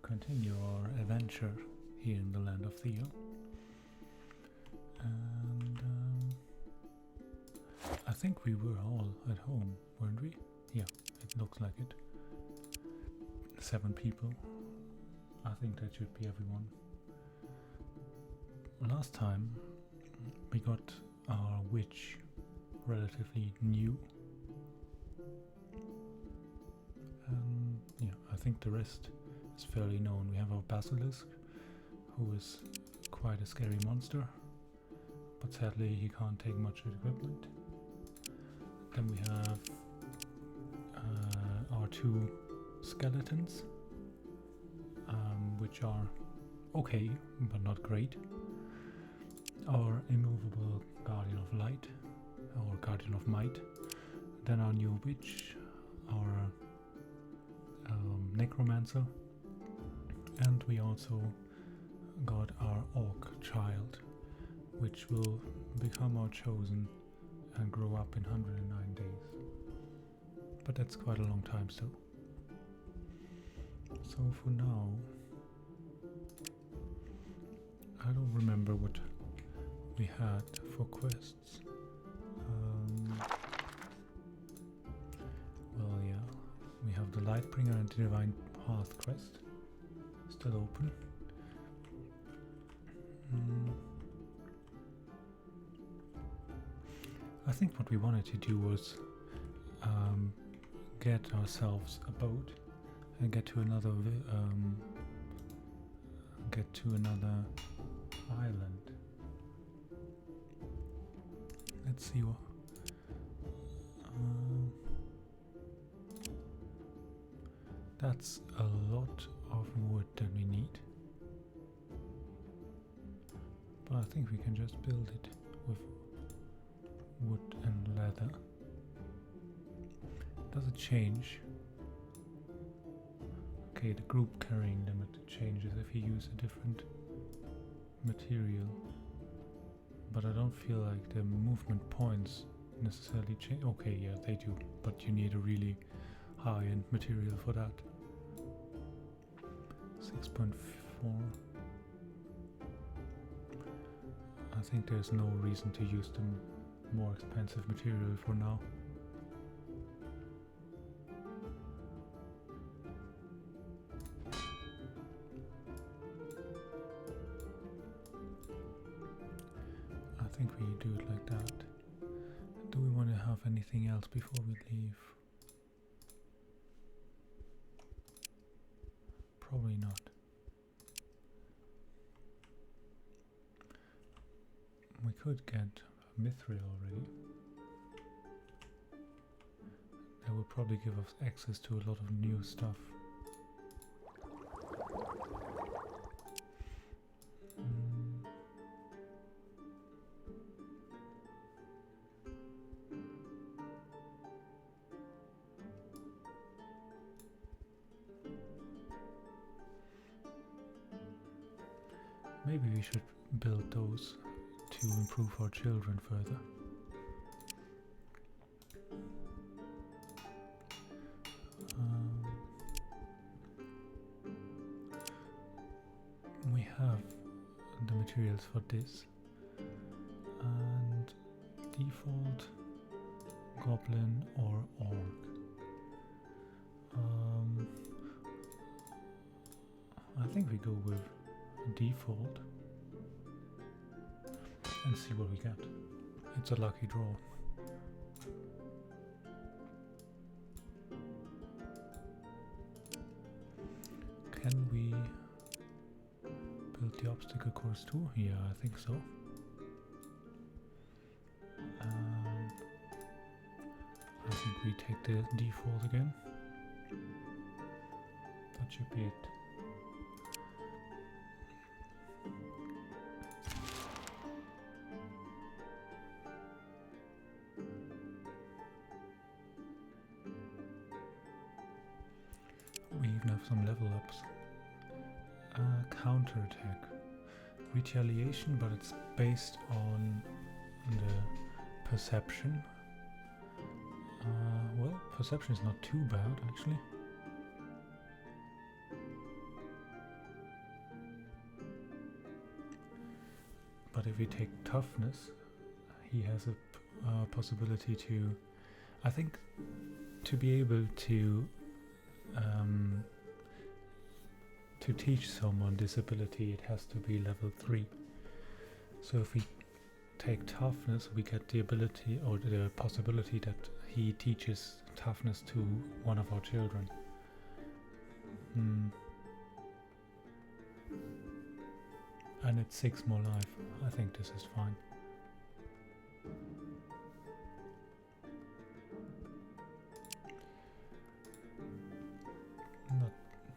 continue our adventure here in the land of Thea. And I think we were all at home, weren't we? Yeah, it looks like it. 7 people. I think that should be everyone. Last time we got our witch relatively new. Yeah, I think the rest is fairly known. We have our basilisk, who is quite a scary monster, but sadly he can't take much equipment. Then we have our 2 skeletons, which are okay, but not great. Our immovable guardian of light, our guardian of might. Then our new witch, our necromancer, and we also got our orc child, which will become our chosen and grow up in 109 days. But that's quite a long time still. So for now, I don't remember what we had for quests. Well, yeah, we have the Lightbringer and the Divine Path quest still open. I think what we wanted to do was get ourselves a boat and get to another island. Let's see what. That's a lot of wood that we need, but I think we can just build it with wood and leather. Does it change? Okay, the group carrying them, it changes if you use a different material, but I don't feel like the movement points necessarily change. Okay, yeah, they do, but you need a really high-end material for that. 6.4. I think there's no reason to use the more expensive material for now. I think we do it like that. Do we want to have anything else before we leave? Probably not. We could get mithril already. That would probably give us access to a lot of new stuff. Maybe we should build those to improve our children further. We have the materials for this, and default goblin or orc. I think we go with default and see what we get. It's a lucky draw. Can we build the obstacle course too? Yeah, I think so. I think we take the default again. That should be it. We even have some level ups. Counterattack. Retaliation, but it's based on the perception. Well, perception is not too bad, actually. But if we take toughness, he has a possibility to, I think, to be able to teach someone disability, it has to be level 3. So if we take toughness, we get the ability or the possibility that he teaches toughness to one of our children. And it's 6 more life. I think this is fine.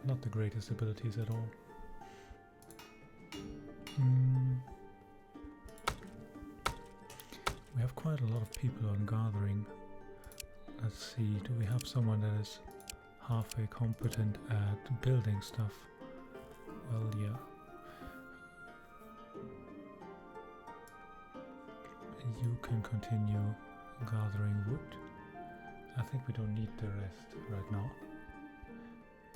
Not the greatest abilities at all. We have quite a lot of people on gathering. Let's see, do we have someone that is halfway competent at building stuff? Well, yeah. You can continue gathering wood. I think we don't need the rest right now.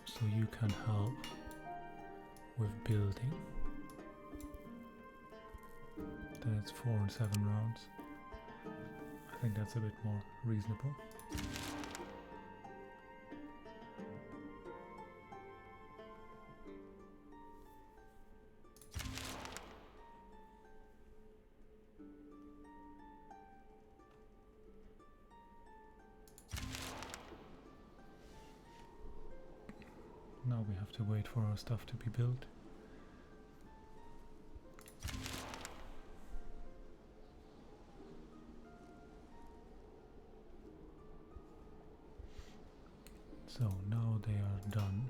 So you can help with building. Then it's 4 and 7 rounds. I think that's a bit more reasonable. Now we have to wait for our stuff to be built. So now they are done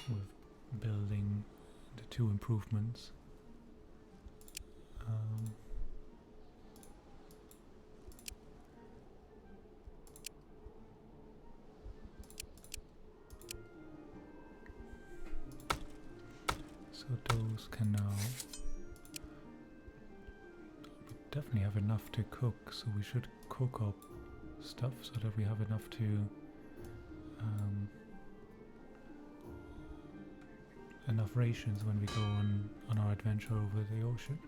with building the 2 improvements. So those can now, we definitely have enough to cook, so we should cook up stuff so that we have enough to enough rations when we go on our adventure over the ocean.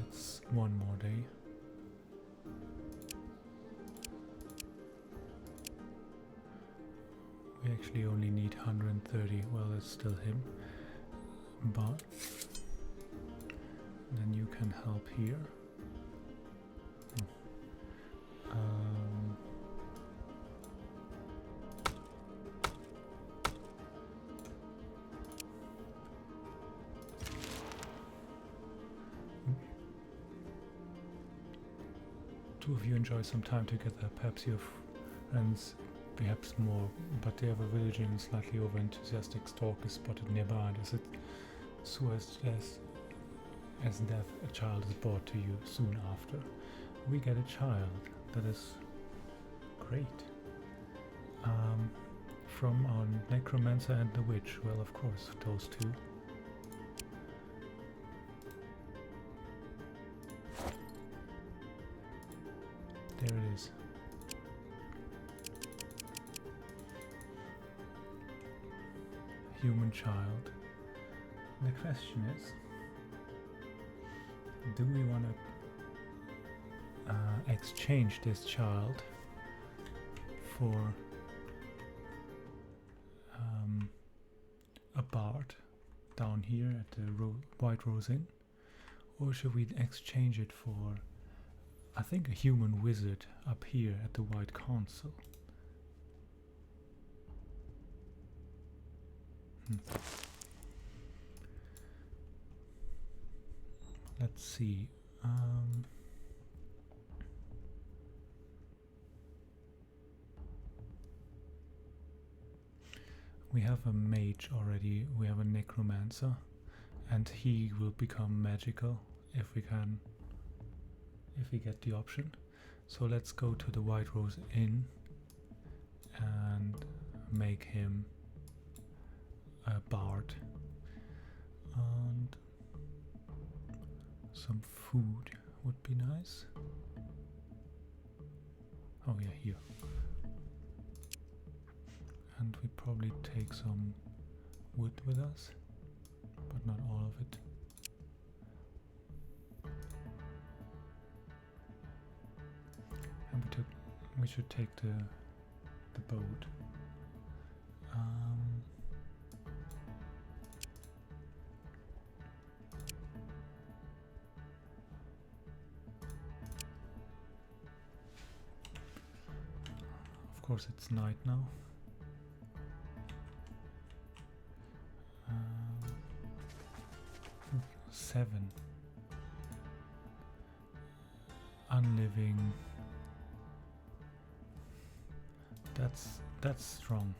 It's 1 more day. We actually only need 130, well, it's still him, but then you can help here. Two of you enjoy some time together, perhaps your friends, perhaps more, but they have a villaging and slightly over-enthusiastic stork is spotted nearby, and as it so as death, a child is brought to you soon after. We get a child. That is great. From our necromancer and the witch. Well, of course, those 2. There it is. Human child. The question is, do we want to exchange this child for a bard down here at the White Rose Inn, or should we exchange it for, I think, a human wizard up here at the White Council? Let's see. We have a mage already, we have a necromancer, and he will become magical if we get the option. So let's go to the White Rose Inn and make him a bard. And some food. would be nice. Oh yeah, here. And we probably take some wood with us, but not all of it. And we should take the boat. Of course, it's night now. 7. Unliving. That's strong.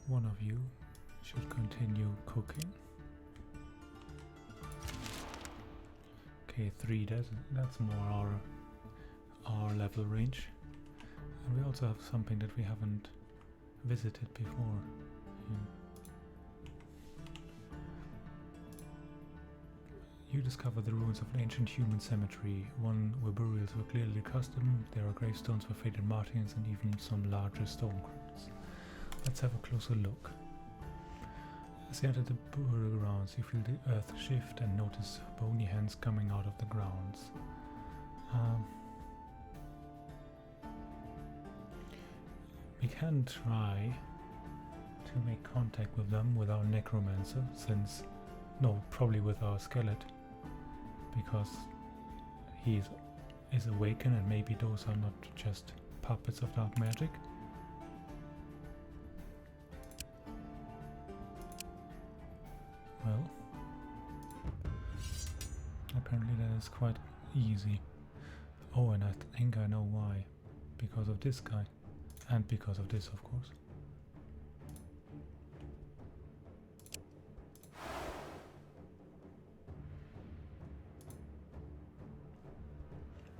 One of you should continue cooking. Okay, 3. That's more our level range, and we also have something that we haven't visited before. You discover the ruins of an ancient human cemetery, one where burials were clearly custom. There are gravestones for fated martyrs and even some larger stone crypts. Let's have a closer look. As you enter the burial grounds, you feel the earth shift and notice bony hands coming out of the grounds. We can try to make contact with them with our necromancer, probably with our skeleton, because he is awakened, and maybe those are not just puppets of dark magic. Well, apparently that is quite easy. Oh, and I think I know why. Because of this guy. And because of this, of course.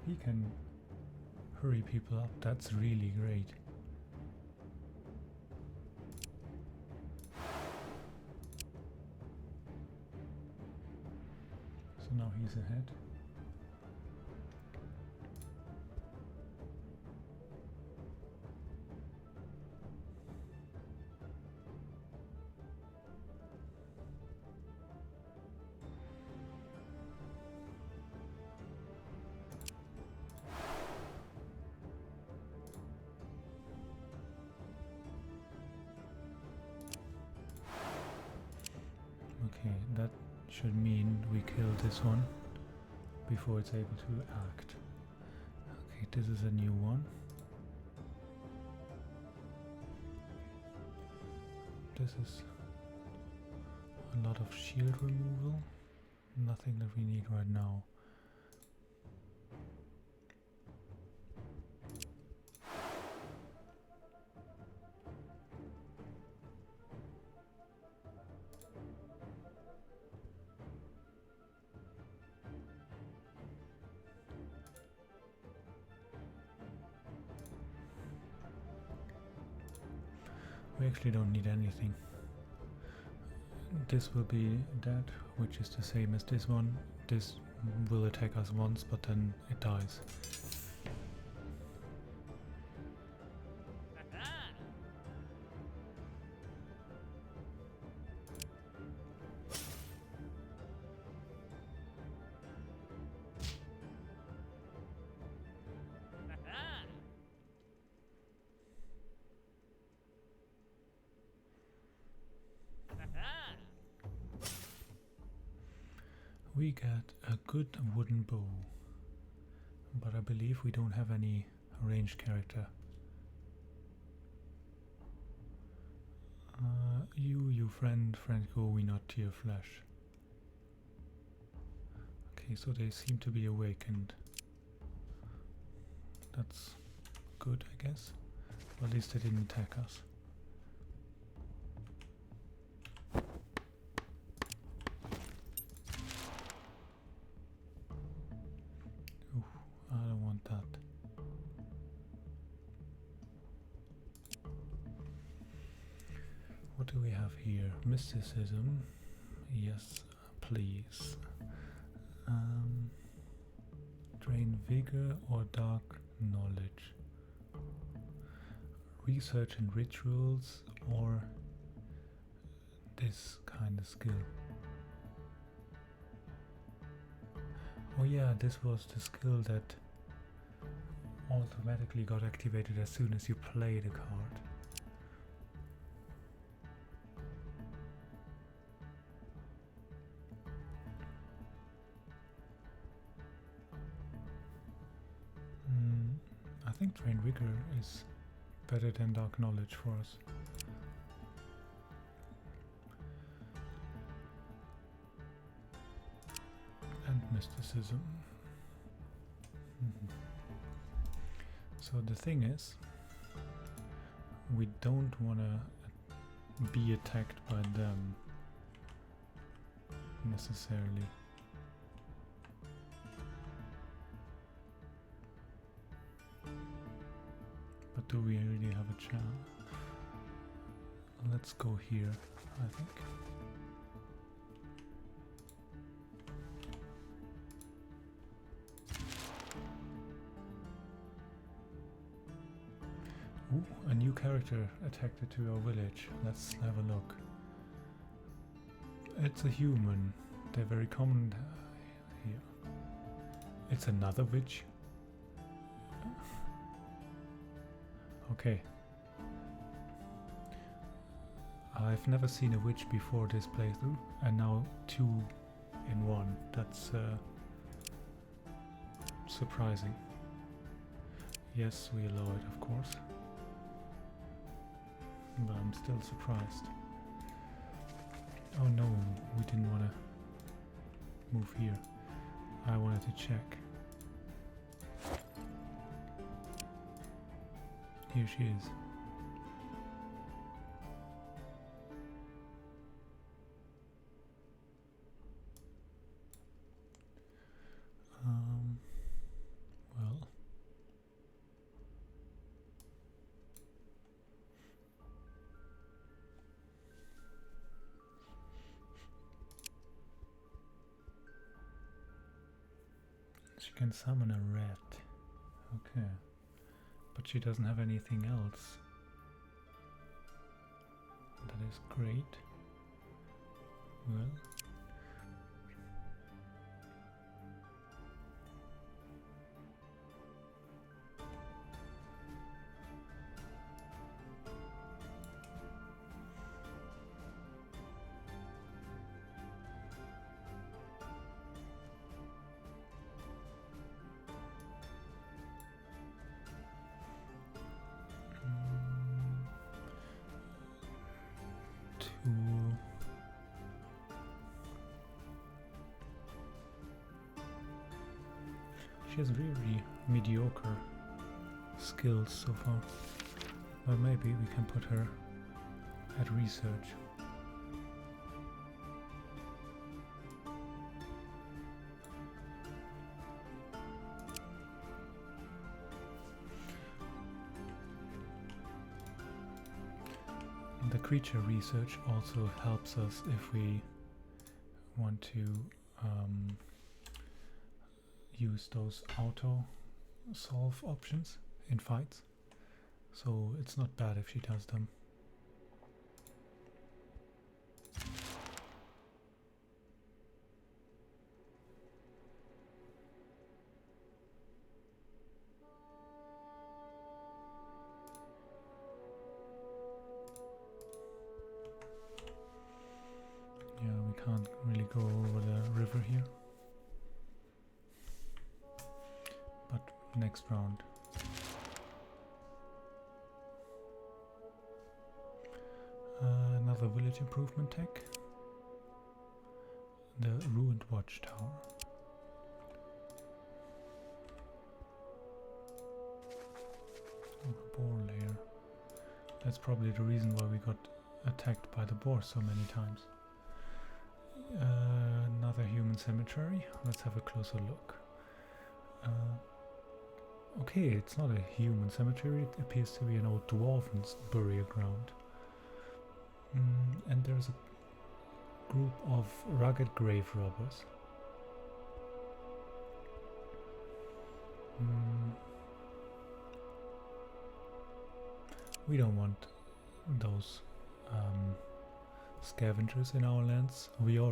He can hurry people up. That's really great. So now he's ahead. Okay, that should mean we kill this one before it's able to act. Okay, this is a new one. This is a lot of shield removal. Nothing that we need right now. We actually don't need anything. This will be that, which is the same as this one. This will attack us once, but then it dies. We get a good wooden bow, but I believe we don't have any ranged character. You friend go, we not tear flesh. Okay, so they seem to be awakened. That's good, I guess. Or at least they didn't attack us. I don't want that. what do we have here? Mysticism. Yes, please. Drain vigor or dark knowledge. Research and rituals or this kind of skill. Oh yeah, this was the skill that automatically got activated as soon as you play the card. I think Drain Vigor is better than Dark Knowledge for us. And Mysticism. So the thing is, we don't want to be attacked by them necessarily. But do we really have a chance? Let's go here, I think. Ooh, a new character attacked to our village. Let's have a look. It's a human. They're very common here. It's another witch. Okay. I've never seen a witch before this playthrough, and now 2 in 1. That's surprising. Yes, we allow it, of course. But I'm still surprised. Oh no, we didn't want to move here. I wanted to check. Here she is. Well. She can summon a rat. Okay. But she doesn't have anything else. That is great. Well. She has really mediocre skills so far, but maybe we can put her at research. The creature research also helps us if we want to use those auto solve options in fights, so it's not bad if she does them. Yeah, we can't really go over the river here. Next round. Another village improvement tech. The ruined watchtower. Oh, boar lair. That's probably the reason why we got attacked by the boar so many times. Another human cemetery. Let's have a closer look. Okay, it's not a human cemetery, it appears to be an old dwarven burial ground. And there's a group of rugged grave robbers. We don't want those scavengers in our lands. We're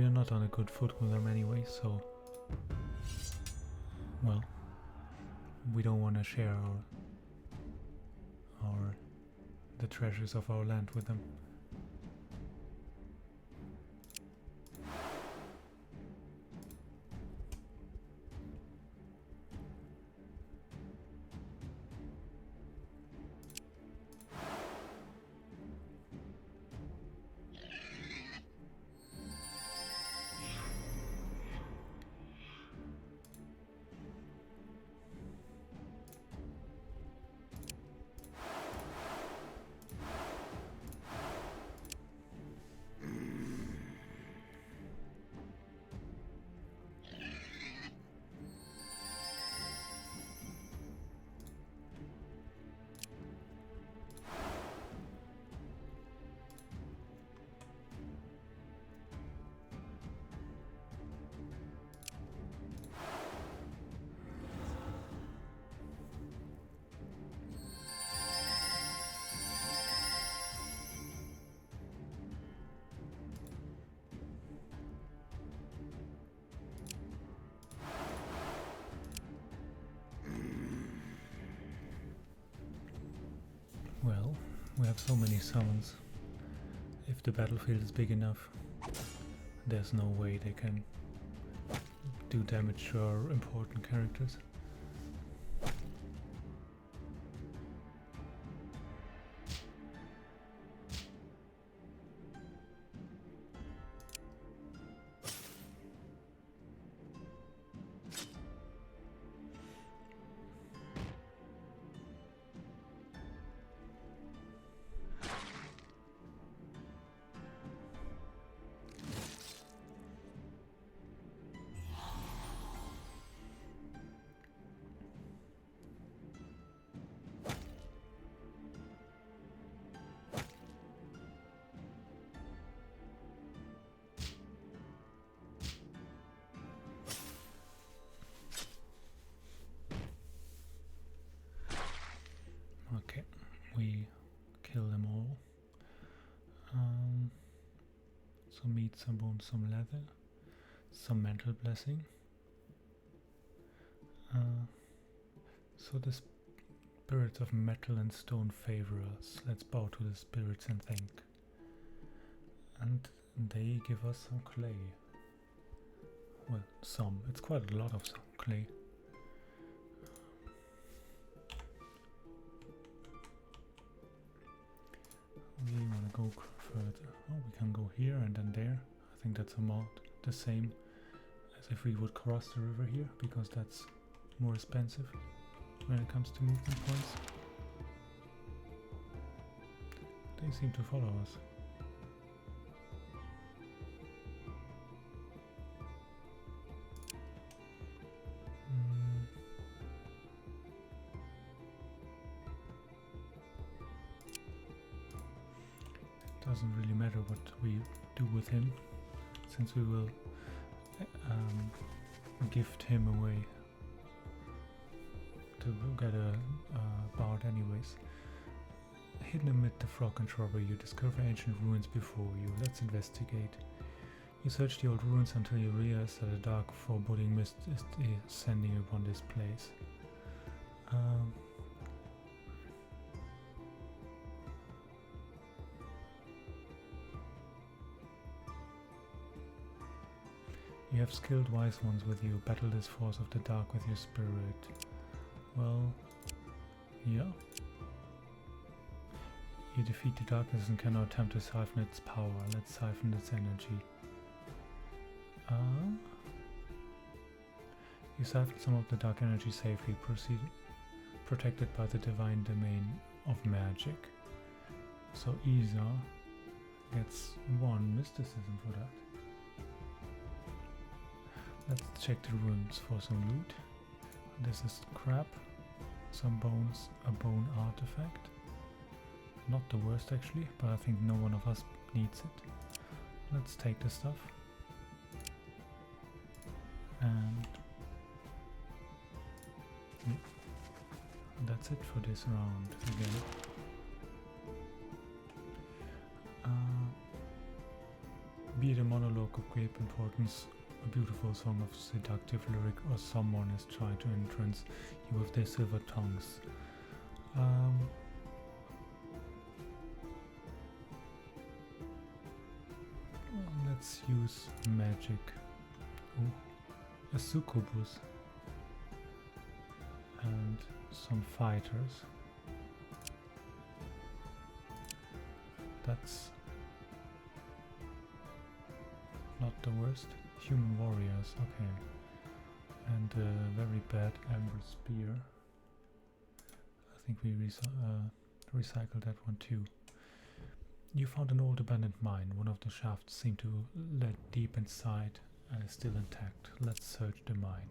not on a good foot with them anyway, so well, we don't want to share the treasures of our land with them. Well, we have so many summons. If the battlefield is big enough, there's no way they can do damage to our important characters. Okay, we kill them all. Some meat, some bones, some leather, some mental blessing. So the spirits of metal and stone favor us. Let's bow to the spirits and thank. And they give us some clay. Well, some. It's quite a lot of some clay. We want to go further. Oh, we can go here and then there. I think that's about the same as if we would cross the river here, because that's more expensive when it comes to movement points. They seem to follow us. Doesn't really matter what we do with him, since we will gift him away to get a bard anyways. Hidden amid the frog and shrubbery, you discover ancient ruins before you. Let's investigate. You search the old ruins until you realize that a dark foreboding mist is descending upon this place. You have skilled wise ones with you. Battle this force of the dark with your spirit. Well, yeah. You defeat the darkness and cannot attempt to siphon its power. Let's siphon its energy. You siphon some of the dark energy safely, protected by the divine domain of magic. So Isa gets 1 mysticism for that. Let's check the ruins for some loot. This is crap. Some bones, a bone artifact. Not the worst actually, but I think no one of us needs it. Let's take the stuff. And that's it for this round again. Be it a monologue of great importance, a beautiful song of seductive lyric, or someone is trying to entrance you with their silver tongues. Let's use magic. Oh, a succubus. And some fighters. That's not the worst. Human warriors, okay. And a very bad amber spear. I think we recycled that one too. You found an old abandoned mine. One of the shafts seemed to lead deep inside and is still intact. Let's search the mine.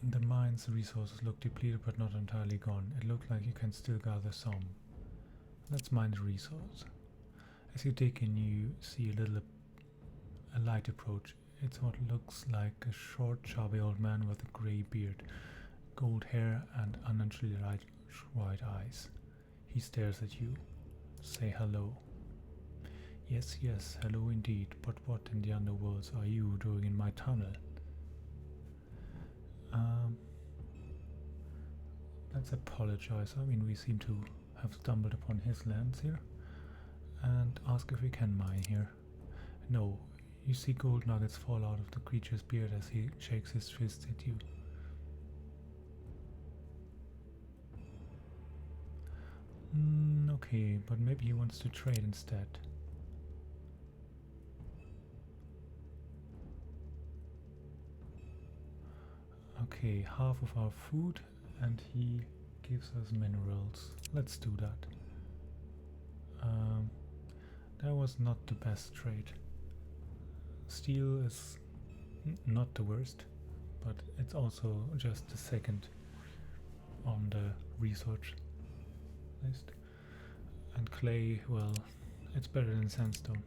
The mine's resources look depleted but not entirely gone. It looked like you can still gather some. Let's mine the resource. As you dig in, you see a light approach. It's what looks like a short, chubby old man with a grey beard, gold hair and unnaturally white eyes. He stares at you. Say hello. Yes, yes, hello indeed, but what in the underworlds are you doing in my tunnel? Let's apologize. I mean, we seem to have stumbled upon his lands here. And ask if we can mine here. No, you see gold nuggets fall out of the creature's beard as he shakes his fist at you. Okay, but maybe he wants to trade instead. Okay, half of our food and he gives us minerals. Let's do that. That was not the best trade. Steel is not the worst, but it's also just the second on the research list. And clay, well, it's better than sandstone.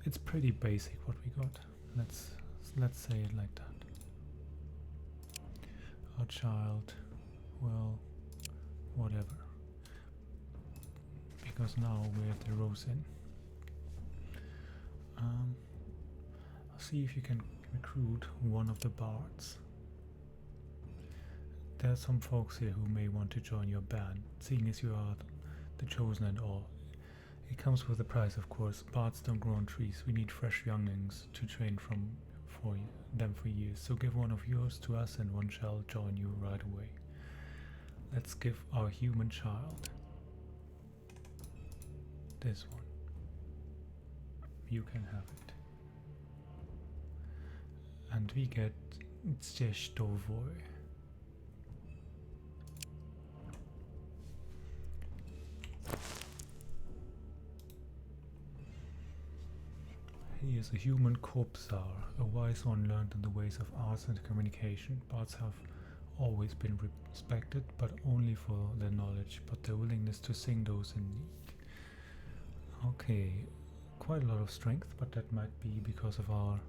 It's pretty basic what we got. Let's say it like that. Our child, well, whatever. Because now we're at the Rose Inn. I'll see if you can recruit one of the bards. There are some folks here who may want to join your band, seeing as you are the chosen and all. It comes with a price, of course. Bards don't grow on trees. We need fresh younglings to train for years. So give one of yours to us and one shall join you right away. Let's give our human child this one. You can have it. And we get Zdestovoy. He is a human corpsar, a wise one learned in the ways of arts and communication. Bards have always been respected, but only for their knowledge, but their willingness to sing those in need. Okay, quite a lot of strength, but that might be because of our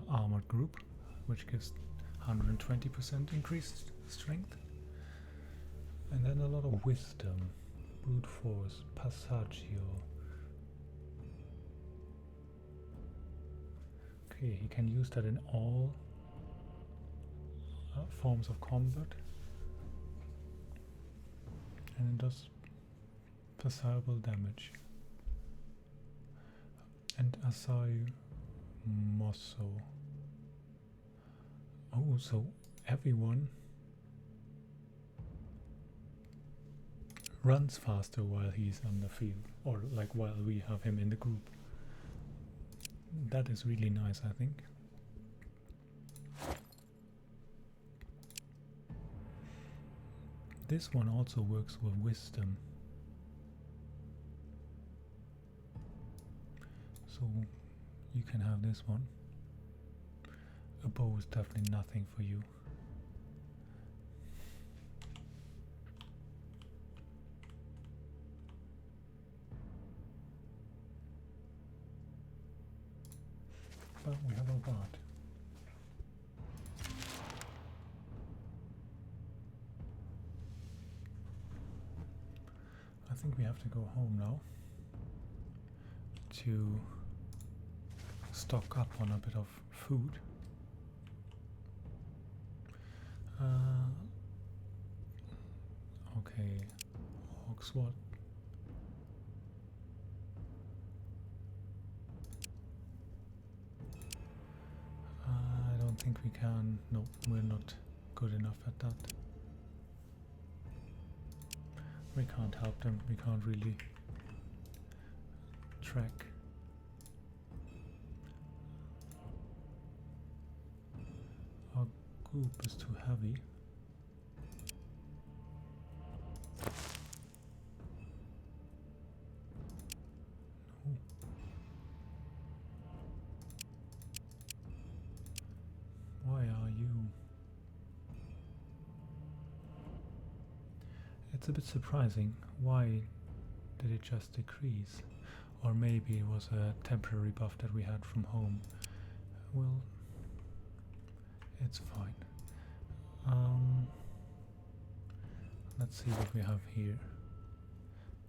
armored group, which gives 120% increased strength. And then a lot of wisdom, brute force, passaggio. Okay, he can use that in all forms of combat, and it does passable damage. And Asayu Mosso. Oh, so everyone runs faster while he's on the field, or like while we have him in the group. That is really nice, I think. This one also works with wisdom. So you can have this one. A bow is definitely nothing for you. But we have a bot. I think we have to go home now to stock up on a bit of food. Okay, Oxford. I don't think we can. No, we're not good enough at that. We can't help them. We can't really track. Our group is too heavy. No. Why are you? It's a bit surprising. Why did it just decrease? Or maybe it was a temporary buff that we had from home. Well, it's fine. Let's see what we have here.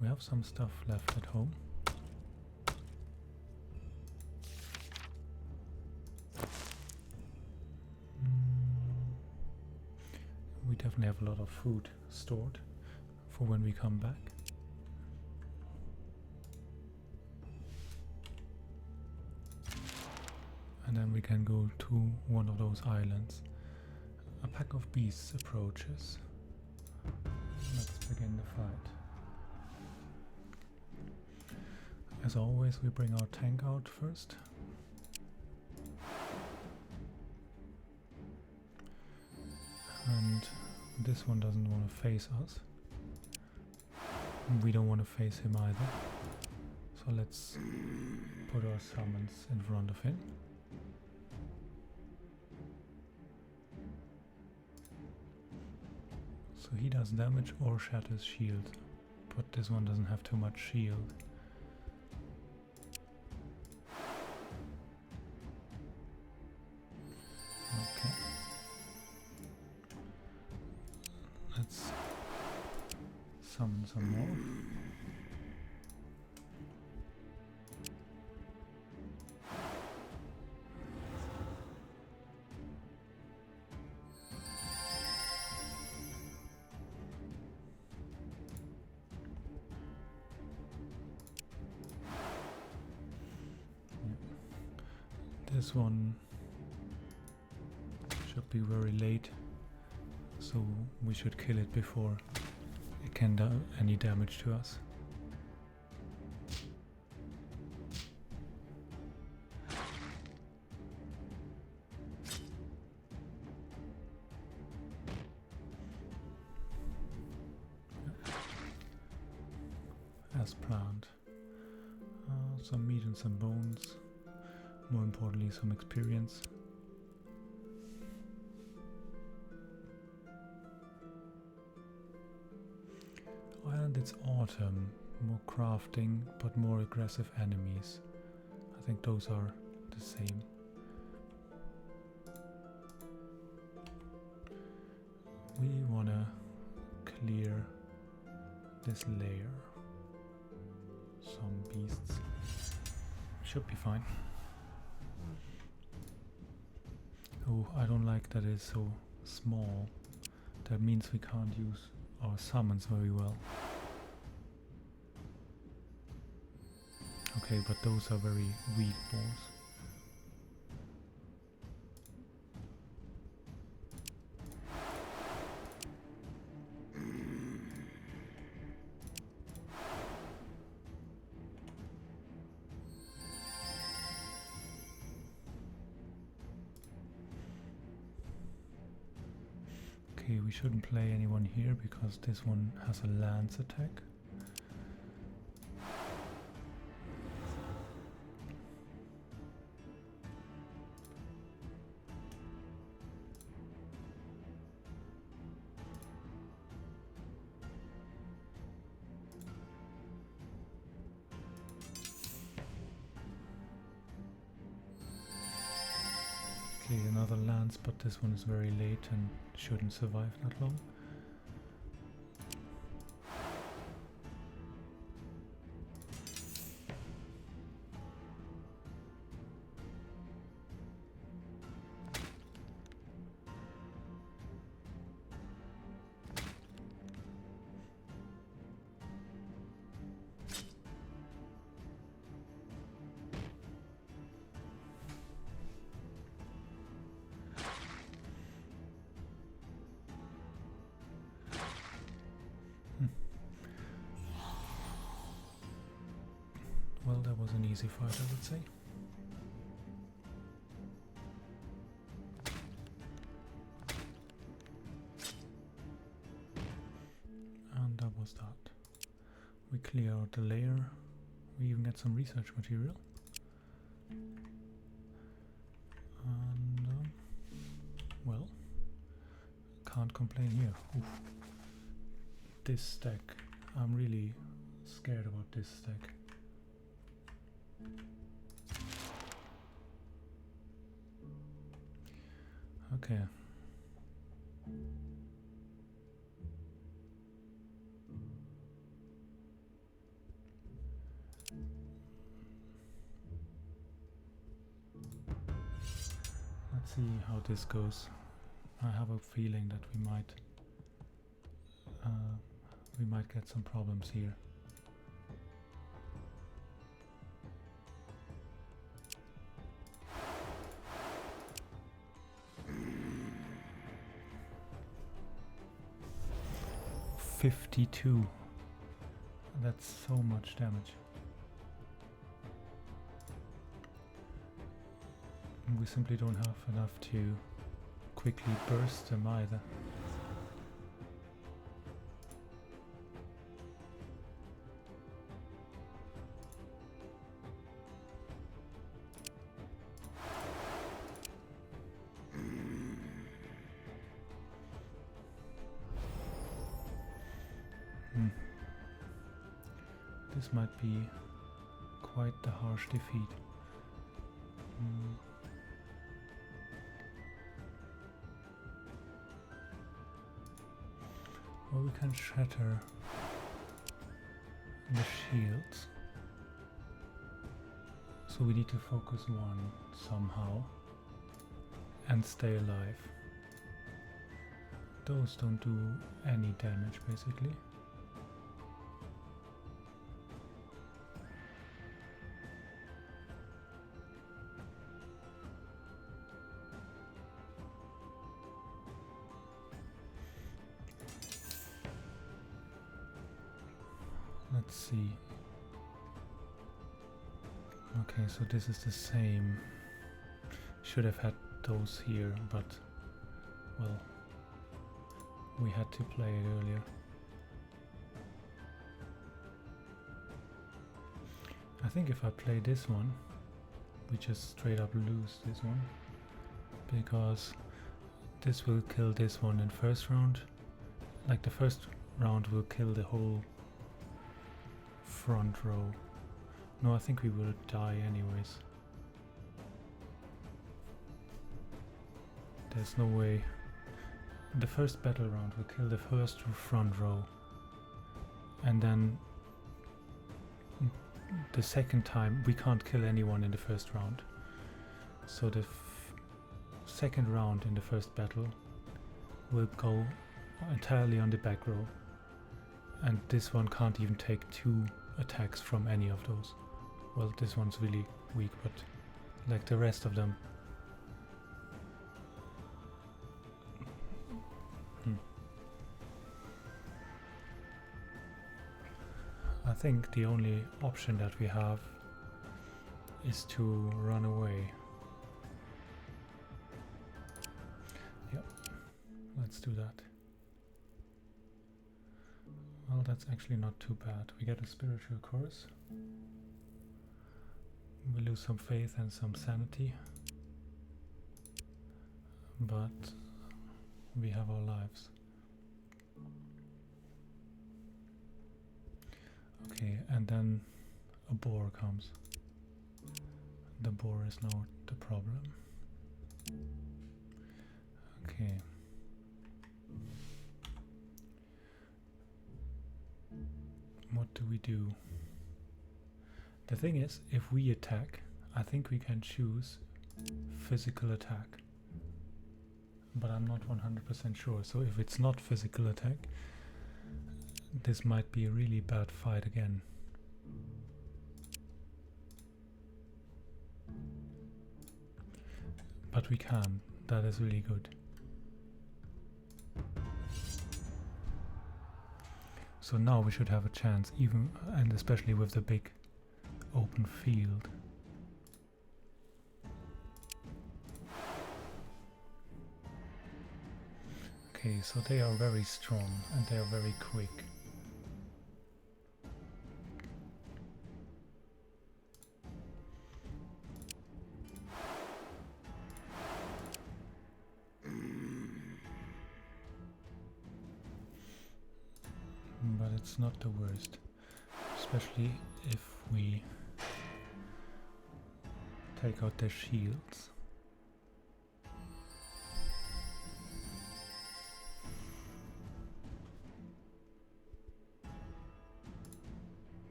We have some stuff left at home. We definitely have a lot of food stored for when we come back. And then we can go to one of those islands. A pack of beasts approaches. Let's begin the fight. As always, we bring our tank out first. And this one doesn't want to face us. We don't want to face him either. So let's put our summons in front of him. So he does damage or shatters shield, but this one doesn't have too much shield. Okay. Let's summon some more. This one should be very late, so we should kill it before it can do any damage to us. As planned. Some meat and some bones. More importantly, some experience. And it's autumn, more crafting, but more aggressive enemies. I think those are the same. We wanna clear this layer. Some beasts. Should be fine. Oh, I don't like that it's so small. That means we can't use our summons very well. Okay, but those are very weak balls. Okay, we shouldn't play anyone here because this one has a lance attack. Okay, another lance, but this one is very late and shouldn't survive that long. Well, that was an easy fight, I would say. And that was that. We clear out the layer. We even get some research material. And, well, can't complain here. Oof. This stack, I'm really scared about this stack. Okay. Let's see how this goes. I have a feeling that we might get some problems here. $52. That's so much damage. And we simply don't have enough to quickly burst them either. This might be quite the harsh defeat. Well, we can shatter the shields. So we need to focus one somehow and stay alive. Those don't do any damage basically. Let's see. Okay, so this is the same. Should have had those here, but well, we had to play it earlier. I think if I play this one, we just straight up lose this one, because this will kill this one in first round. Like the first round will kill the whole front row. No, I think we will die anyways. There's no way. The first battle round will kill the first front row, and then the second time we can't kill anyone in the first round. So the second round in the first battle will go entirely on the back row, and this one can't even take 2 attacks from any of those. Well, this one's really weak, but like the rest of them. I think the only option that we have is to run away. Yep, let's do that. Well, that's actually not too bad. We get a spiritual course. We lose some faith and some sanity, but we have our lives. Okay, and then a boar comes. The boar is now the problem. Okay. What do we do? The thing is, if we attack, I think we can choose physical attack. But I'm not 100% sure. So if it's not physical attack, this might be a really bad fight again. But we can. That is really good. So now we should have a chance, even and especially with the big open field. Okay, so they are very strong and they are very quick. But it's not the worst, especially if we take out their shields.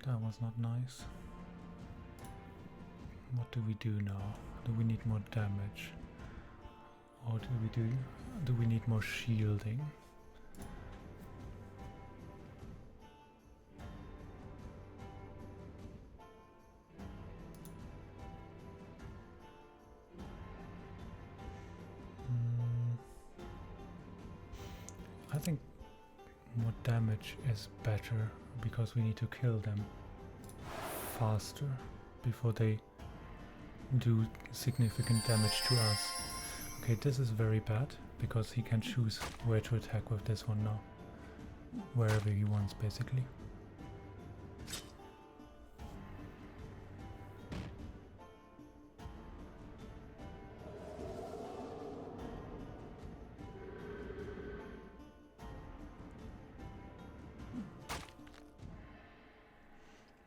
That was not nice. What do we do now? Do we need more damage? Or do we need more shielding? I think more damage is better because we need to kill them faster before they do significant damage to us. Okay, this is very bad because he can choose where to attack with this one now. Wherever he wants, basically.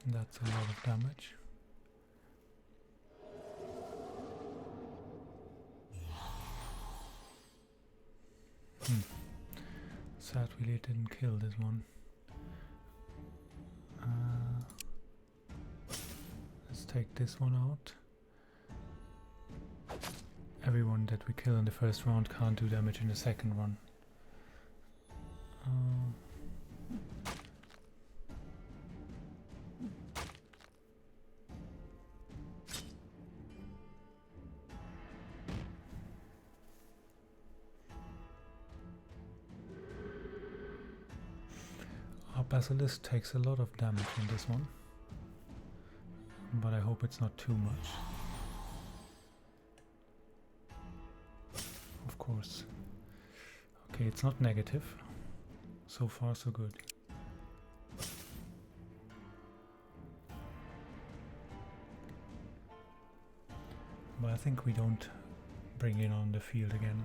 That's a lot of damage. Sad we didn't kill this one. Let's take this one out. Everyone that we kill in the first round can't do damage in the second one. Our Basilisk takes a lot of damage in this one, but I hope it's not too much. Of course. Okay, it's not negative. So far, so good. But I think we don't bring it on the field again.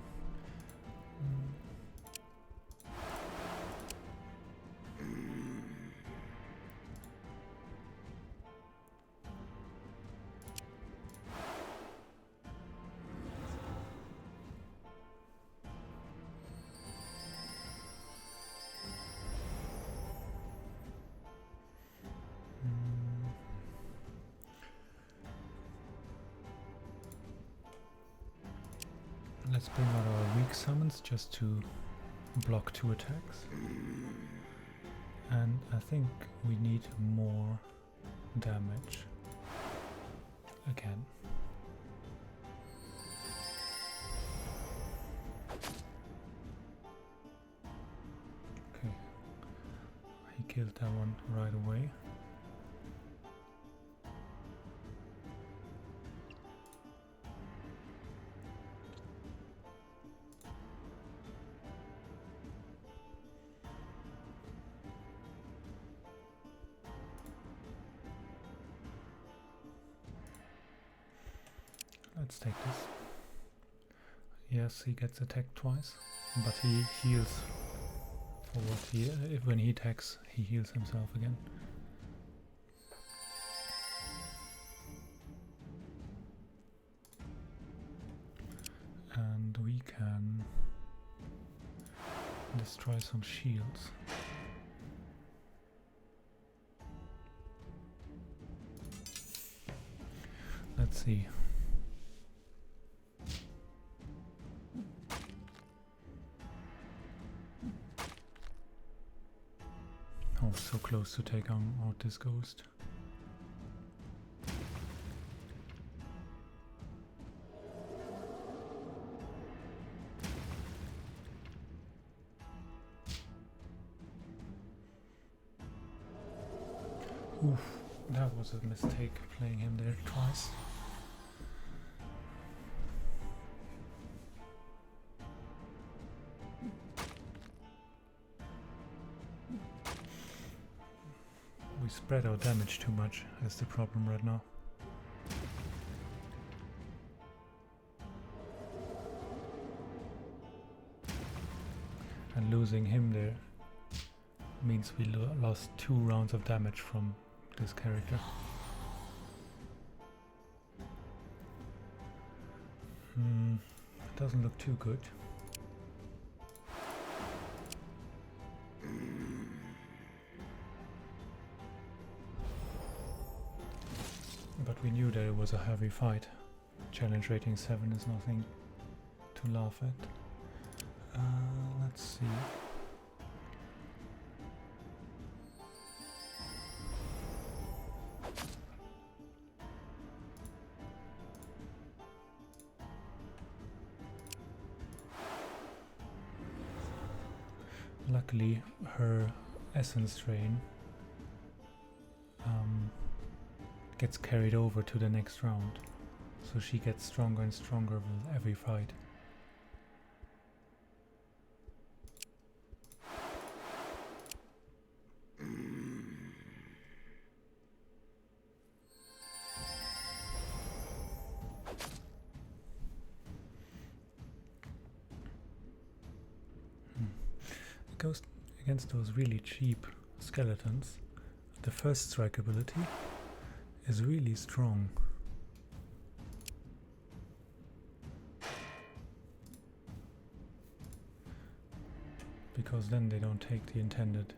Let's bring out our weak summons just to block 2 attacks. And I think we need more damage again. Okay, he killed that one right away. Let's take this. Yes, he gets attacked twice, but he heals for what he... when he attacks, he heals himself again. And we can destroy some shields. Let's see. Oh, so close to take out this ghost. Oof, that was a mistake playing him there twice. We spread our damage too much, is the problem right now. And losing him there means we lost 2 rounds of damage from this character. It doesn't look too good. But we knew that it was a heavy fight. Challenge rating 7 is nothing to laugh at. Let's see. Luckily, her essence drain gets carried over to the next round, so she gets stronger and stronger with every fight. It goes against those really cheap skeletons. The first strike ability is really strong. Because then they don't take the intended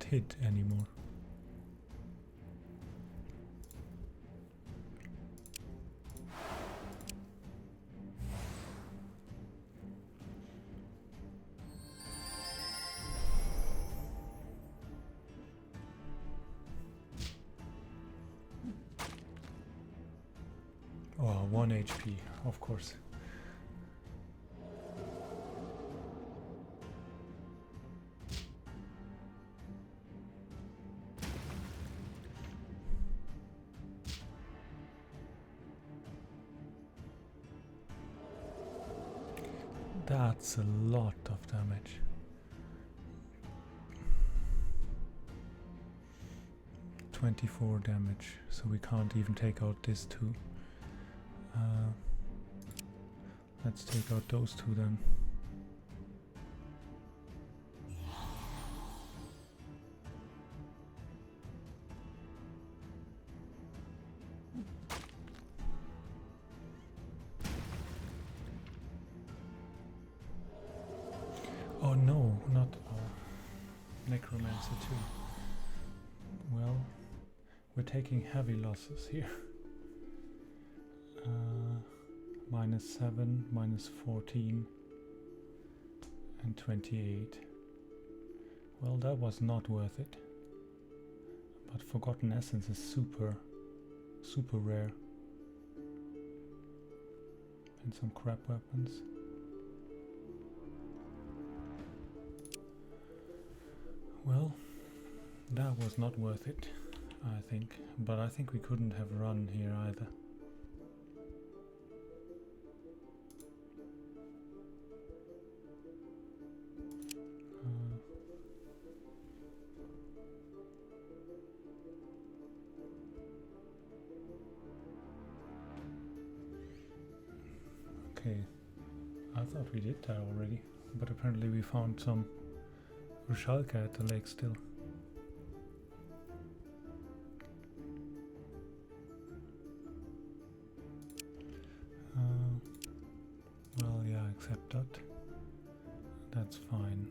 hit anymore. Oh, 1 HP, of course. That's a lot of damage. $24 damage, so we can't even take out this 2. Let's take out those 2 then. Oh no, not Necromancer 2. Well, we're taking heavy losses here. -7, -14, and 28. Well, that was not worth it. But Forgotten Essence is super rare. And some crap weapons. Well, that was not worth it, I think. But I think we couldn't have run here either. Okay, I thought we did that already, but apparently we found some Rushalka at the lake still. Well, yeah, accept that. That's fine.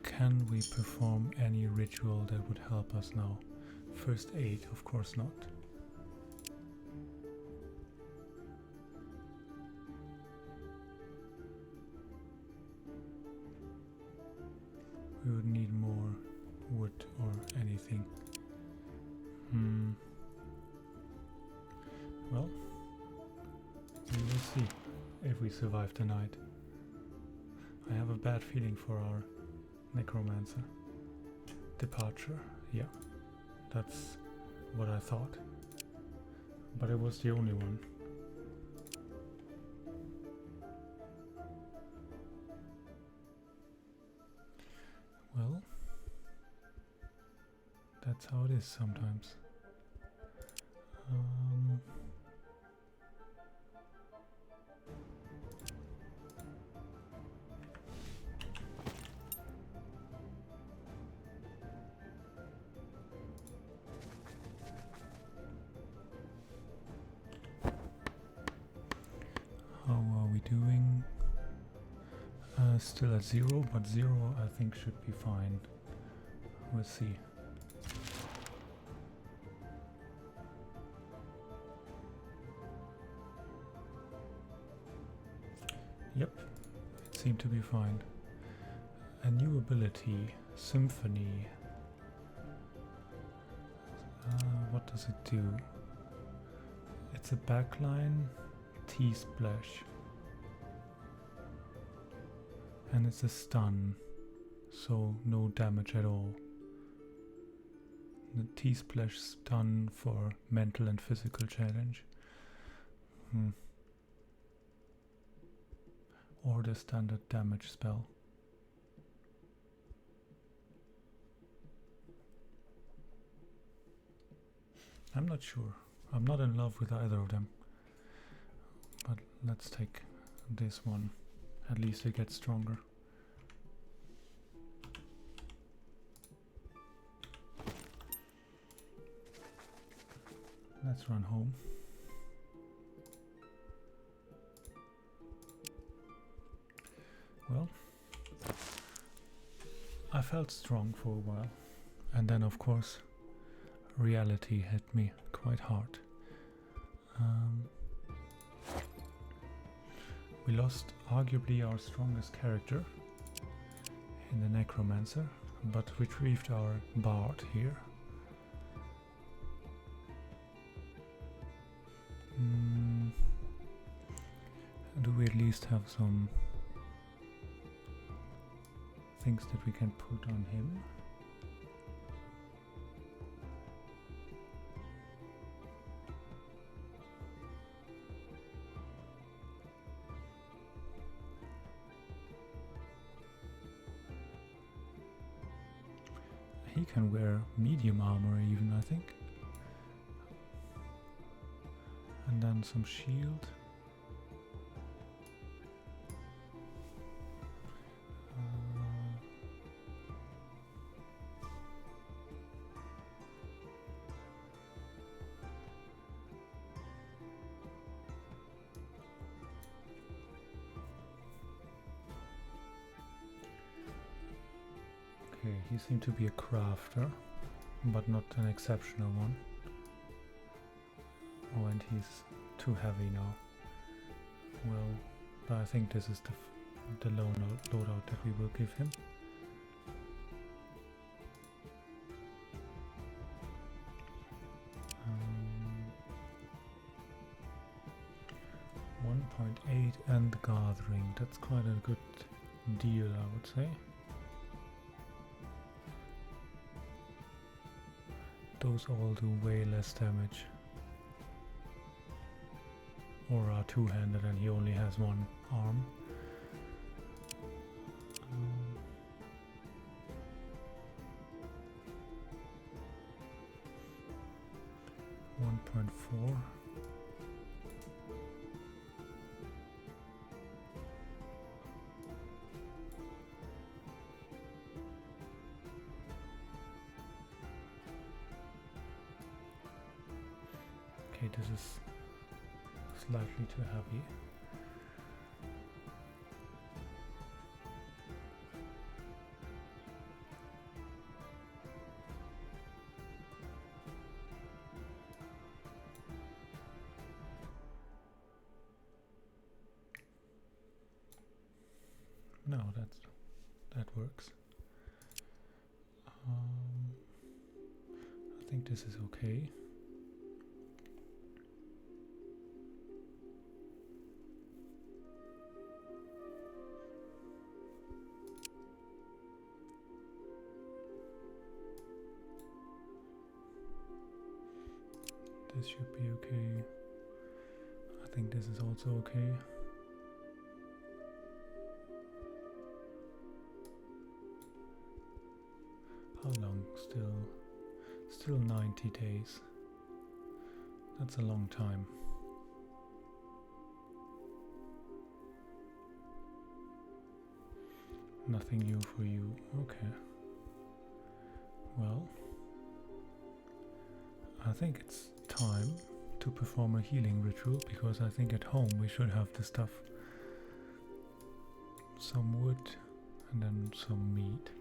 Can we perform any ritual that would help us now? First aid, of course not. We would need more wood or anything. Well, we will see if we survive the night. I have a bad feeling for our necromancer. Departure, yeah, that's what I thought. But it was the only one. Well, that's how it is sometimes. How are we doing? Still at 0, but 0 I think should be fine. We'll see. Yep, it seemed to be fine. A new ability, Symphony. What does it do? It's a backline, T-Splash. And it's a stun, so no damage at all. The T-Splash stun for mental and physical challenge. Or the standard damage spell. I'm not sure. I'm not in love with either of them. But let's take this one. At least it gets stronger. Let's run home. Well, I felt strong for a while, and then of course reality hit me quite hard. We lost arguably our strongest character in the Necromancer, but retrieved our Bard here. Do we at least have some things that we can put on him? He can wear medium armor even, I think. And then some shield. Okay, he seemed to be a crafter, but not an exceptional one. Oh, and he's too heavy now. Well, but I think this is the loadout that we will give him. .8 and gathering. That's quite a good deal, I would say. Those all do way less damage. Or are two-handed and he only has one arm. 0.4. Okay, this is slightly too heavy. No, that works. I think this is okay. This should be okay. I think this is also okay. How long? Still 90 days. That's a long time. Nothing new for you. Okay. Well, I think it's time to perform a healing ritual, because I think at home we should have the stuff. Some wood and then some meat.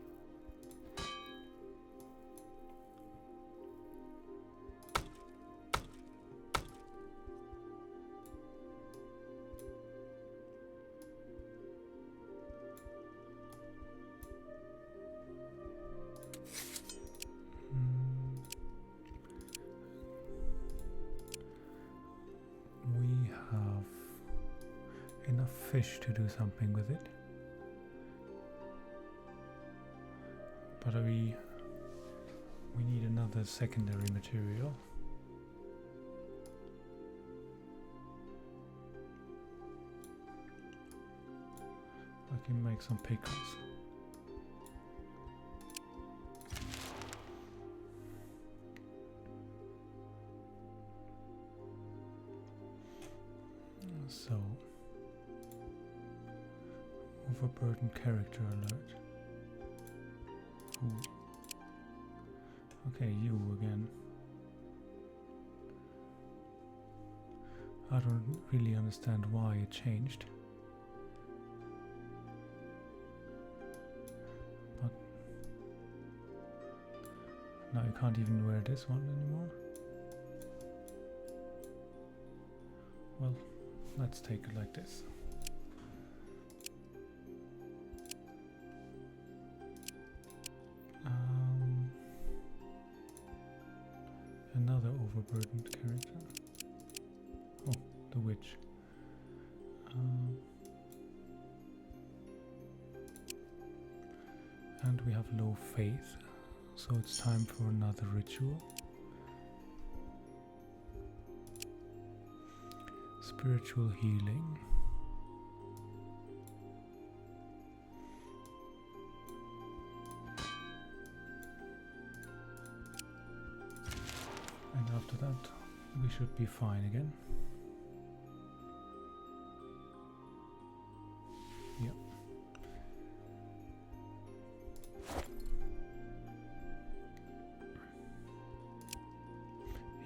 Fish to do something with it, but we need another secondary material. I can make some pickles. So, overburdened character alert. Ooh. Okay, you again. I don't really understand why it changed. But now you can't even wear this one anymore. Well, let's take it like this. Another overburdened character. Oh, the witch. And we have low faith, so it's time for another ritual. Spiritual healing. And after that, we should be fine again. Yep.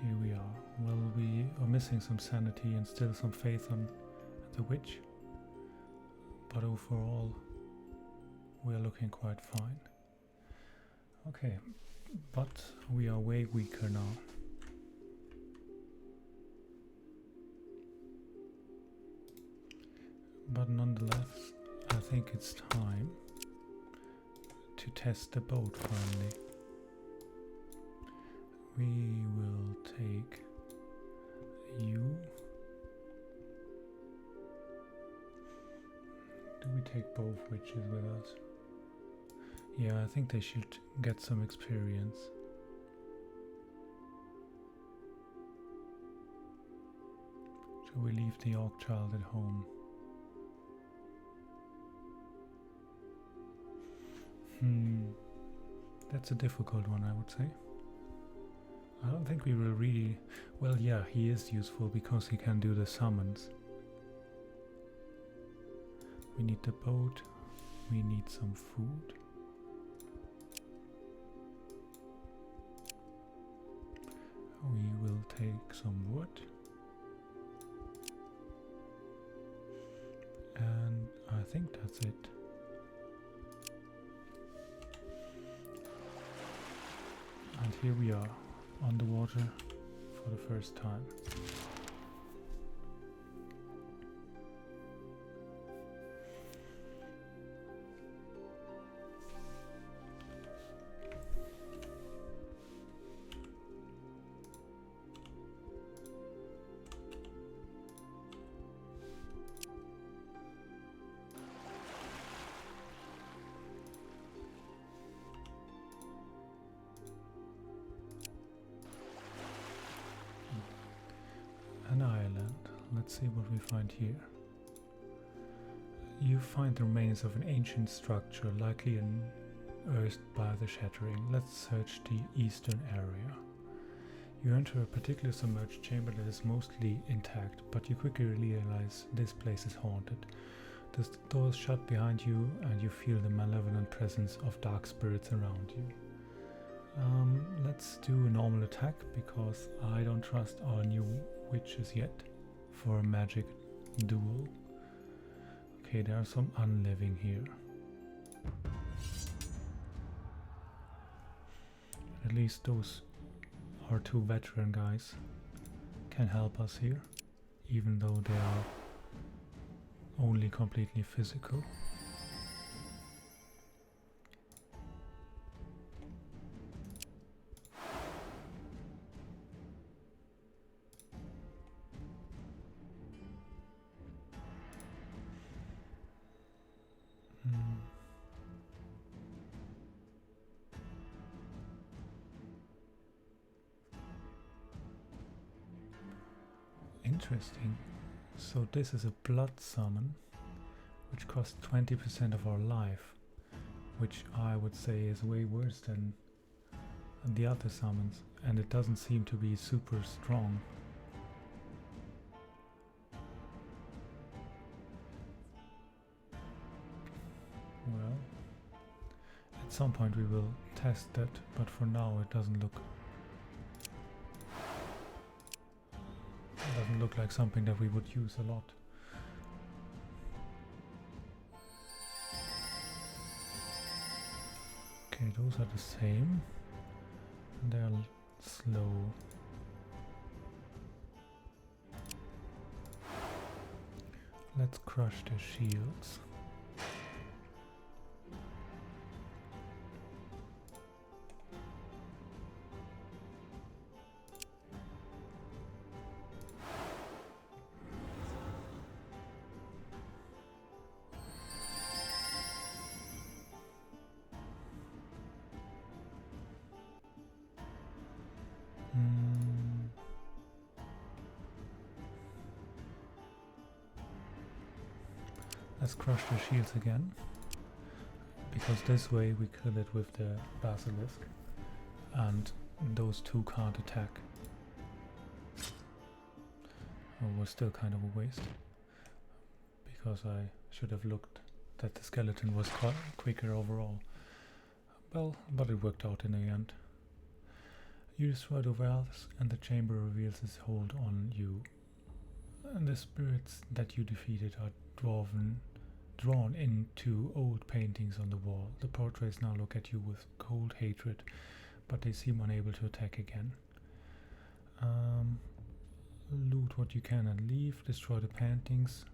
Here we are. Well, we are missing some sanity and still some faith on the witch, but overall, we are looking quite fine. Okay, but we are way weaker now. But nonetheless, I think it's time to test the boat finally. We will take you. Do we take both witches with us? Yeah, I think they should get some experience. Shall we leave the Orc child at home? That's a difficult one, I would say. I don't think we will really... Well, yeah, he is useful because he can do the summons. We need the boat. We need some food. We will take some wood. And I think that's it. And here we are, on the water for the first time. An island. Let's see what we find here. You find the remains of an ancient structure, likely unearthed by the shattering. Let's search the eastern area. You enter a particular submerged chamber that is mostly intact, but you quickly realize this place is haunted. The doors shut behind you and you feel the malevolent presence of dark spirits around you. Let's do a normal attack because I don't trust our new witches yet for a magic duel. Okay, there are some unliving here. At least those our two veteran guys can help us here, even though they are only completely physical. Interesting. So this is a blood summon, which costs 20% of our life, which I would say is way worse than the other summons, and it doesn't seem to be super strong. Well, at some point we will test that, but for now it doesn't look like something that we would use a lot. Okay, those are the same. They're slow. Let's crush their shields. Let's crush the shields again, because this way we kill it with the basilisk, and those two can't attack. Oh, was still kind of a waste, because I should have looked that the skeleton was quicker overall. Well, but it worked out in the end. You destroy the valves and the chamber reveals its hold on you. And the spirits that you defeated are drawn into old paintings on the wall. The portraits now look at you with cold hatred, but they seem unable to attack again. Loot what you can and leave. Destroy the paintings.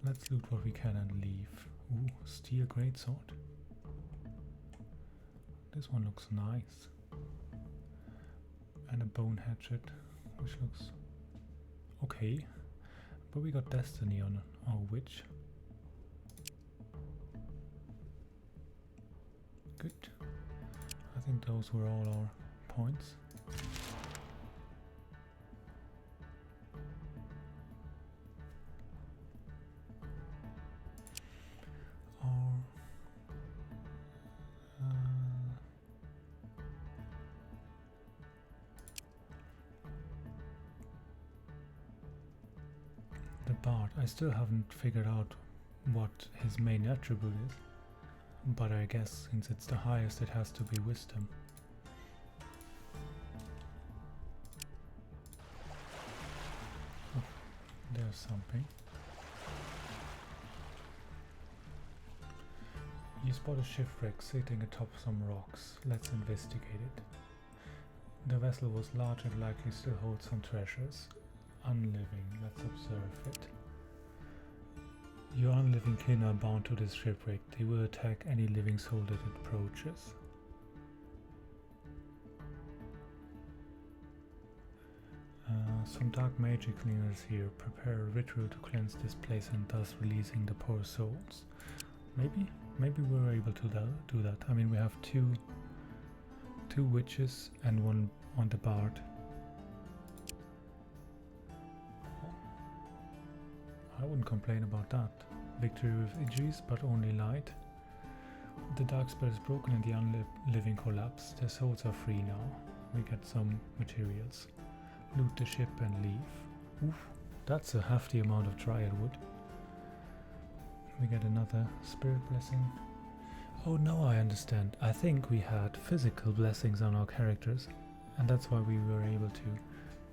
Let's loot what we can and leave. Ooh, steel greatsword. This one looks nice. And a bone hatchet, which looks okay. But we got destiny on our witch. Good. I think those were all our points. Bard. I still haven't figured out what his main attribute is, but I guess since it's the highest it has to be wisdom. Oh, there's something. You spot a shipwreck sitting atop some rocks. Let's investigate it. The vessel was large and likely still holds some treasures. Unliving, let's observe it. Your unliving kin are bound to this shipwreck. They will attack any living soul that approaches. Some dark magic lingers here. Prepare a ritual to cleanse this place and thus releasing the poor souls. Maybe we're able to do that. I mean, we have two witches and one on the bard. I wouldn't complain about that. Victory with Idris, but only light. The dark spell is broken and the unliving collapse. Their souls are free now. We get some materials. Loot the ship and leave. Oof, that's a hefty amount of dryad wood. We get another spirit blessing. Oh, now I understand. I think we had physical blessings on our characters, and that's why we were able to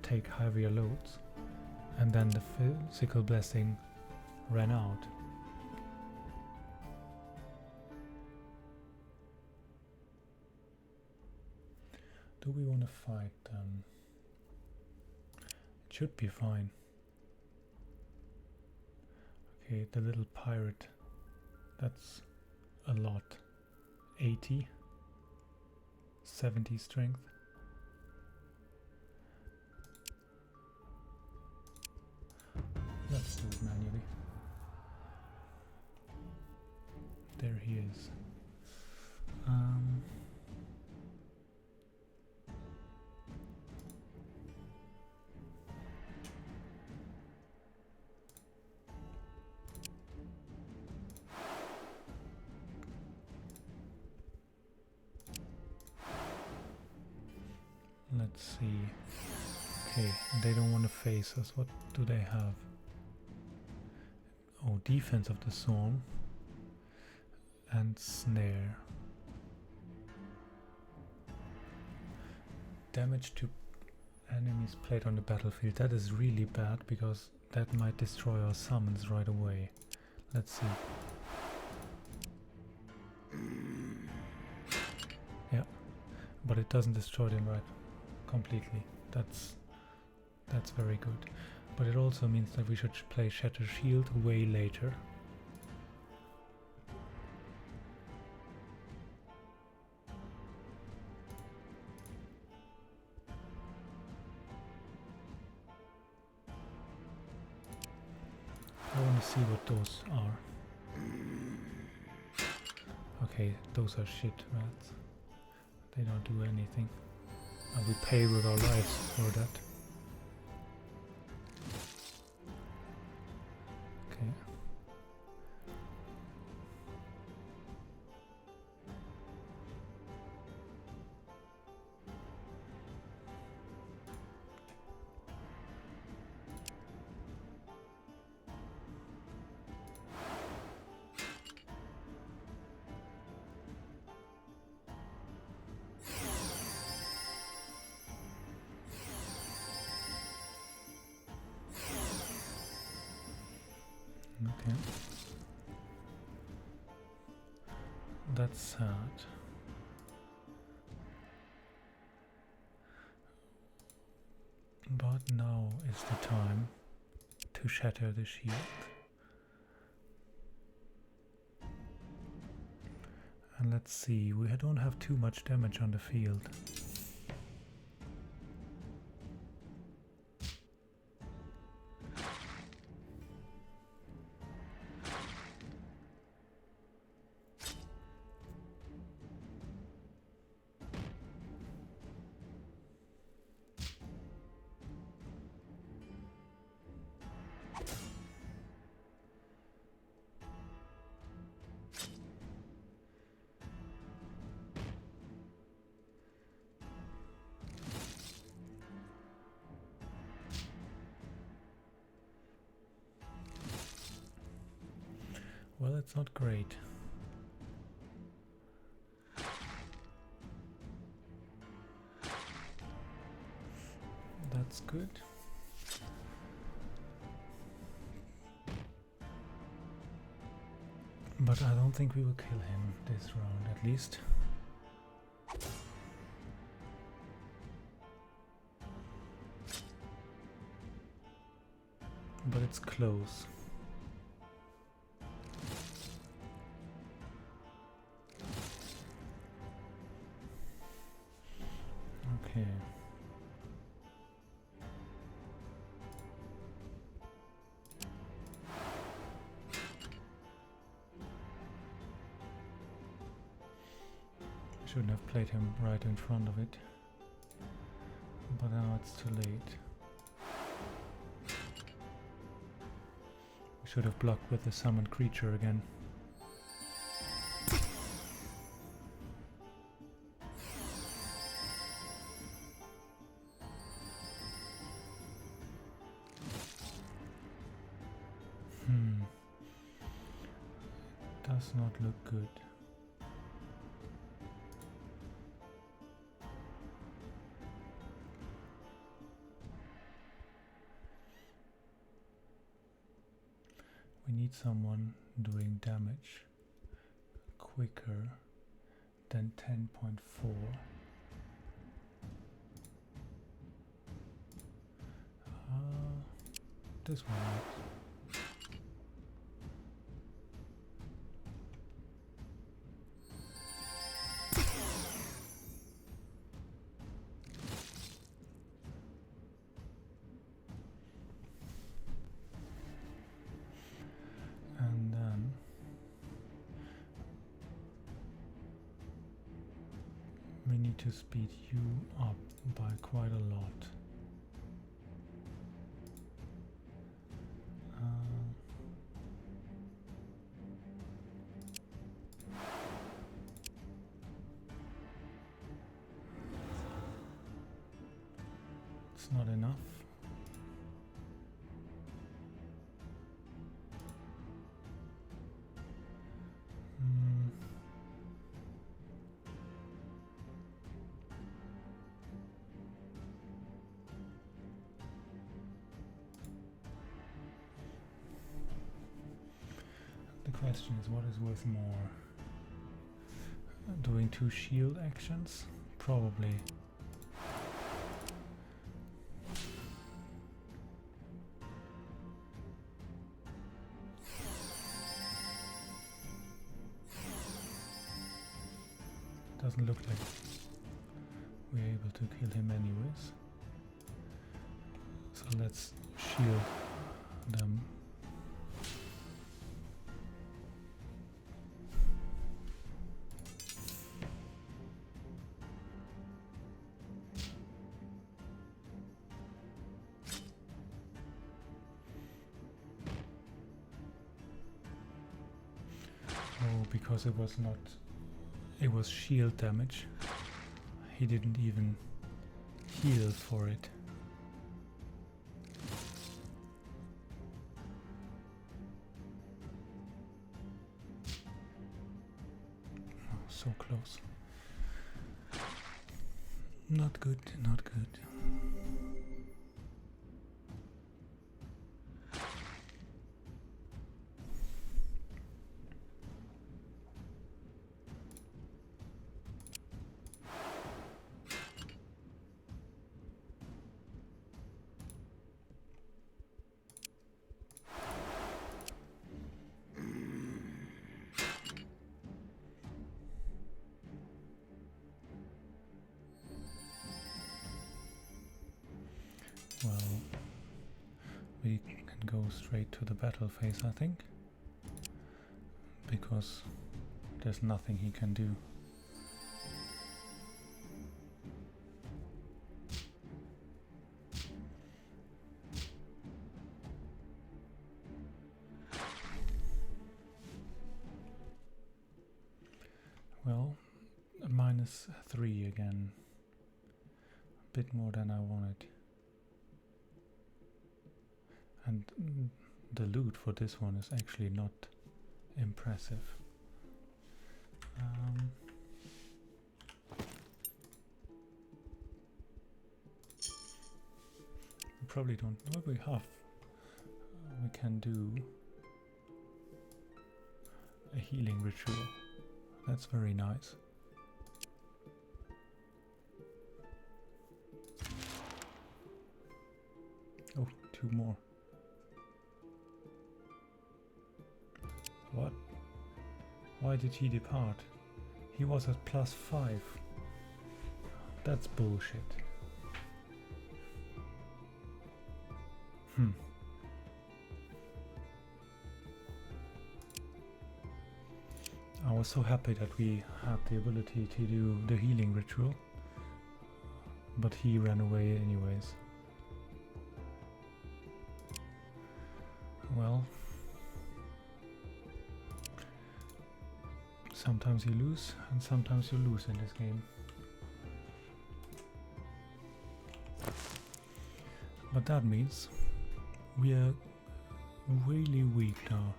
take heavier loads. And then the physical blessing ran out. Do we want to fight them? It should be fine. Okay, the little pirate. That's a lot. 80. 70 strength. Let's do it manually. There he is. Let's see. Okay, they don't want to face us. What do they have? Oh, defense of the swarm and snare. Damage to enemies played on the battlefield. That is really bad because that might destroy our summons right away. Let's see. Yeah, but it doesn't destroy them right completely. That's very good. But it also means that we should play Shatter Shield way later. I want to see what those are. Okay, those are shit rats. They don't do anything. And we pay with our lives for that. Okay. Okay. That's sad. But now is the time to shatter the shield. And let's see, we don't have too much damage on the field. Well, it's not great. That's good. But I don't think we will kill him this round, at least. But it's close. Okay. Shouldn't have played him right in front of it. But now it's too late. We should have blocked with the summoned creature again. Does not look good. We need someone doing damage quicker than 10.4. This one works. And then we need to speed you up by quite a lot. It's not enough. The question is, what is worth more? Doing 2 shield actions? Probably. Doesn't look like we're able to kill him anyways. So let's shield them. Oh, because it was shield damage. He didn't even heal for it. Oh, so close. Not good, not good. Well, we can go straight to the battle phase, I think, because there's nothing he can do. Well, -3 again, a bit more than I wanted. And the loot for this one is actually not impressive. impressive. We probably don't. What we have, we can do a healing ritual. That's very nice. Oh, 2 more. What? Why did he depart? He was at +5. That's bullshit. I was so happy that we had the ability to do the healing ritual, but he ran away anyways. Well, sometimes you lose and sometimes you lose in this game. But that means we are really weak now.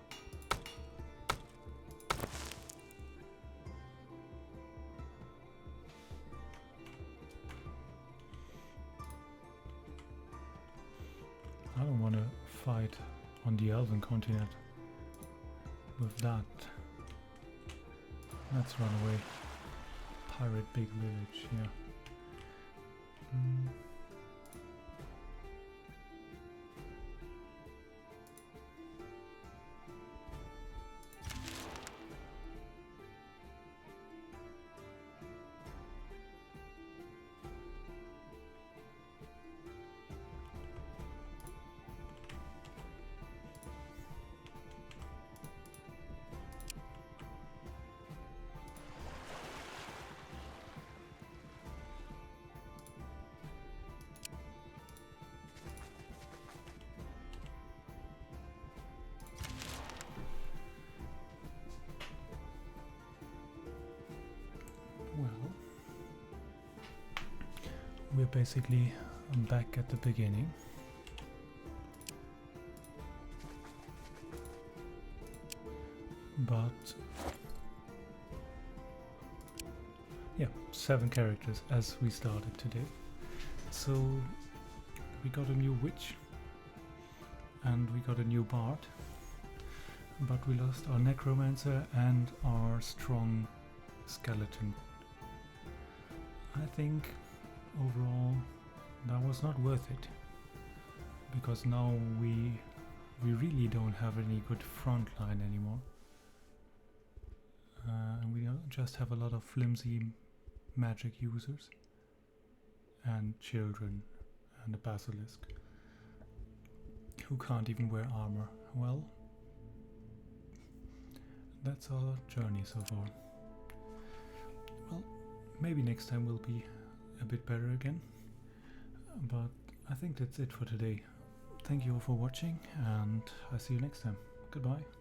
I don't want to fight on the Elven continent with that. Let's run away. Pirate big village, yeah. Well, we're basically back at the beginning. But yeah, 7 characters as we started today. So we got a new witch and we got a new bard, but we lost our necromancer and our strong skeleton. I think overall that was not worth it, because now we really don't have any good front line anymore, and we just have a lot of flimsy magic users and children and a basilisk who can't even wear armor. Well, that's our journey so far. Well, maybe next time will be a bit better again, but I think that's it for today. Thank you all for watching, and I'll see you next time. Goodbye.